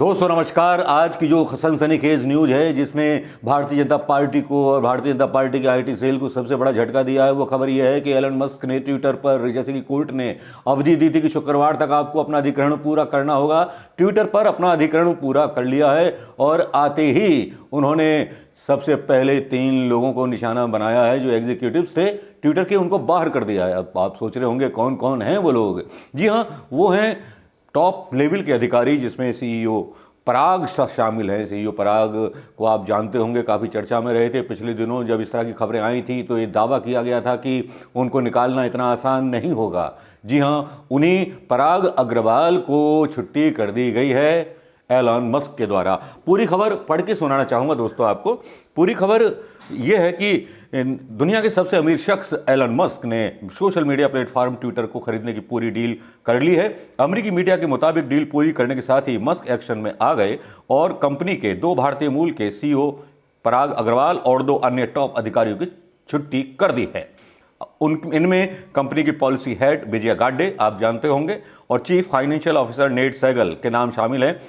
दोस्तों नमस्कार। आज की जो सनसनीखेज न्यूज है जिसने भारतीय जनता पार्टी को और भारतीय जनता पार्टी के आईटी सेल को सबसे बड़ा झटका दिया है, वो खबर यह है कि एलन मस्क ने ट्विटर पर, जैसे कि कोर्ट ने अवधि दी थी कि शुक्रवार तक आपको अपना अधिग्रहण पूरा करना होगा, ट्विटर पर अपना अधिग्रहण पूरा कर लिया है। और आते ही उन्होंने सबसे पहले 3 लोगों को निशाना बनाया है जो एग्जीक्यूटिव्स थे ट्विटर के, उनको बाहर कर दिया है। अब आप सोच रहे होंगे कौन कौन हैं वो लोग। जी हाँ, वो हैं टॉप लेवल के अधिकारी, जिसमें सीईओ पराग शामिल हैं। सीईओ पराग को आप जानते होंगे, काफ़ी चर्चा में रहे थे पिछले दिनों। जब इस तरह की खबरें आई थी तो ये दावा किया गया था कि उनको निकालना इतना आसान नहीं होगा। जी हाँ, उन्हीं पराग अग्रवाल को छुट्टी कर दी गई है एलन मस्क के द्वारा। पूरी खबर पढ़ के सुनाना चाहूँगा दोस्तों आपको। पूरी खबर यह है कि दुनिया के सबसे अमीर शख्स एलन मस्क ने सोशल मीडिया प्लेटफॉर्म ट्विटर को खरीदने की पूरी डील कर ली है। अमेरिकी मीडिया के मुताबिक डील पूरी करने के साथ ही मस्क एक्शन में आ गए और कंपनी के 2 भारतीय मूल के सीईओ पराग अग्रवाल और 2 अन्य टॉप अधिकारियों की छुट्टी कर दी है। इनमें कंपनी की पॉलिसी हेड विजया गाड्डे, आप जानते होंगे, और चीफ फाइनेंशियल ऑफिसर नेड सेगल के नाम शामिल हैं।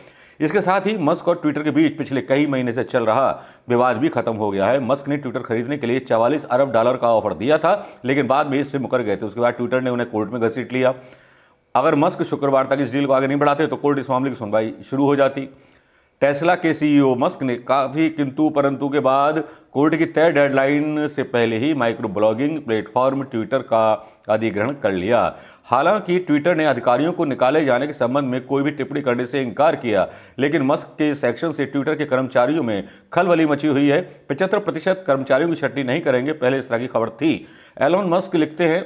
इसके साथ ही मस्क और ट्विटर के बीच पिछले कई महीने से चल रहा विवाद भी खत्म हो गया है। मस्क ने ट्विटर खरीदने के लिए $44 अरब का ऑफर दिया था, लेकिन बाद में इससे मुकर गए थे। उसके बाद ट्विटर ने उन्हें कोर्ट में घसीट लिया। अगर मस्क शुक्रवार तक इस डील को आगे नहीं बढ़ाते तो कोर्ट इस मामले की सुनवाई शुरू हो जाती। टेस्ला के सीईओ मस्क ने काफ़ी किंतु परंतु के बाद कोर्ट की तय डेडलाइन से पहले ही माइक्रो ब्लॉगिंग प्लेटफॉर्म ट्विटर का अधिग्रहण कर लिया। हालांकि ट्विटर ने अधिकारियों को निकाले जाने के संबंध में कोई भी टिप्पणी करने से इनकार किया, लेकिन मस्क के इस एक्शन से ट्विटर के कर्मचारियों में खलबली मची हुई है। 75% कर्मचारियों की छटनी नहीं करेंगे, पहले इस तरह की खबर थी। एलन मस्क लिखते हैं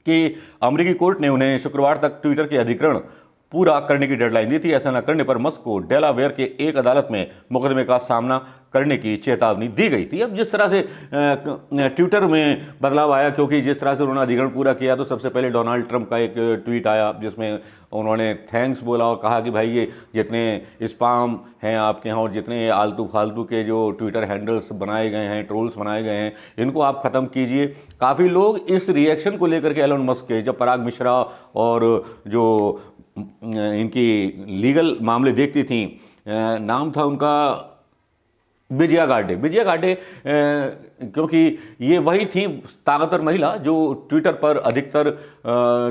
कि अमेरिकी कोर्ट ने उन्हें शुक्रवार तक ट्विटर के अधिग्रहण पूरा करने की डेडलाइन दी थी। ऐसा न करने पर मस्क को डेलावेयर के एक अदालत में मुकदमे का सामना करने की चेतावनी दी गई थी। अब जिस तरह से ट्विटर में बदलाव आया, क्योंकि जिस तरह से उन्होंने अधिग्रहण पूरा किया, तो सबसे पहले डोनाल्ड ट्रंप का एक ट्वीट आया जिसमें उन्होंने थैंक्स बोला और कहा कि भाई ये जितने स्पैम हैं आपके यहाँ और जितने आलतू फालतू के जो ट्विटर हैंडल्स बनाए गए हैं, ट्रोल्स बनाए गए हैं, इनको आप ख़त्म कीजिए। काफ़ी लोग इस रिएक्शन को लेकर के एलन मस्क के, जब पराग मिश्रा और जो इनकी लीगल मामले देखती थी, नाम था उनका विजया गाड्डे, क्योंकि ये वही थी ताकतवर महिला जो ट्विटर पर अधिकतर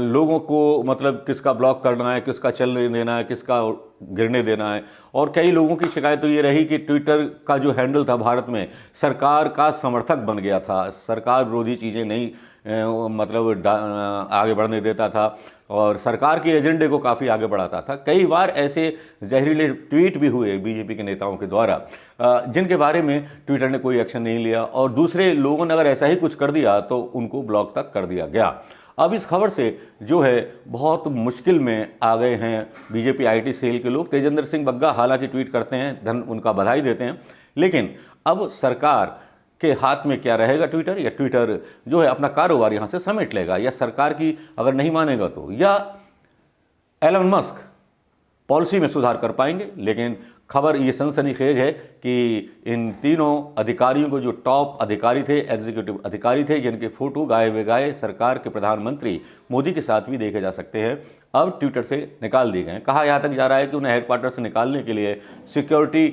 लोगों को, मतलब किसका ब्लॉक करना है, किसका चलने देना है, किसका गिरने देना है। और कई लोगों की शिकायत तो ये रही कि ट्विटर का जो हैंडल था भारत में सरकार का समर्थक बन गया था, सरकार विरोधी चीज़ें नहीं मतलब आगे बढ़ने देता था और सरकार के एजेंडे को काफ़ी आगे बढ़ाता था। कई बार ऐसे जहरीले ट्वीट भी हुए बीजेपी के नेताओं के द्वारा, जिनके बारे में ट्विटर ने कोई एक्शन नहीं लिया, और दूसरे लोगों ने अगर ऐसा ही कुछ कर दिया तो उनको ब्लॉक तक कर दिया गया। अब इस खबर से जो है बहुत मुश्किल में आ गए हैं बीजेपी आईटी सेल के लोग। तेजेंद्र सिंह बग्गा हालांकि ट्वीट करते हैं, उनका बधाई देते हैं, लेकिन अब सरकार के हाथ में क्या रहेगा ट्विटर, या ट्विटर जो है अपना कारोबार यहाँ से समेट लेगा, या सरकार की अगर नहीं मानेगा तो, या एलन मस्क पॉलिसी में सुधार कर पाएंगे। लेकिन खबर ये सनसनीखेज है कि इन तीनों अधिकारियों को, जो टॉप अधिकारी थे, एग्जीक्यूटिव अधिकारी थे, जिनके फोटो गाए बेगाए सरकार के प्रधानमंत्री मोदी के साथ भी देखे जा सकते हैं, अब ट्विटर से निकाल दिए गए। कहा यहाँ तक जा रहा है कि उन्हें हेडक्वार्टर से निकालने के लिए सिक्योरिटी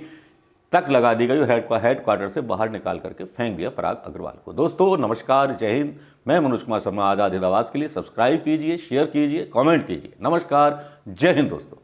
तक लगा दी गई और हेडक्वार्टर से बाहर निकाल करके फेंक दिया पराग अग्रवाल को। दोस्तों नमस्कार, जय हिंद। मैं मनोज कुमार शर्मा। आज़ाद हिंद आवाज़ के लिए सब्सक्राइब कीजिए, शेयर कीजिए, कमेंट कीजिए। नमस्कार, जय हिंद दोस्तों।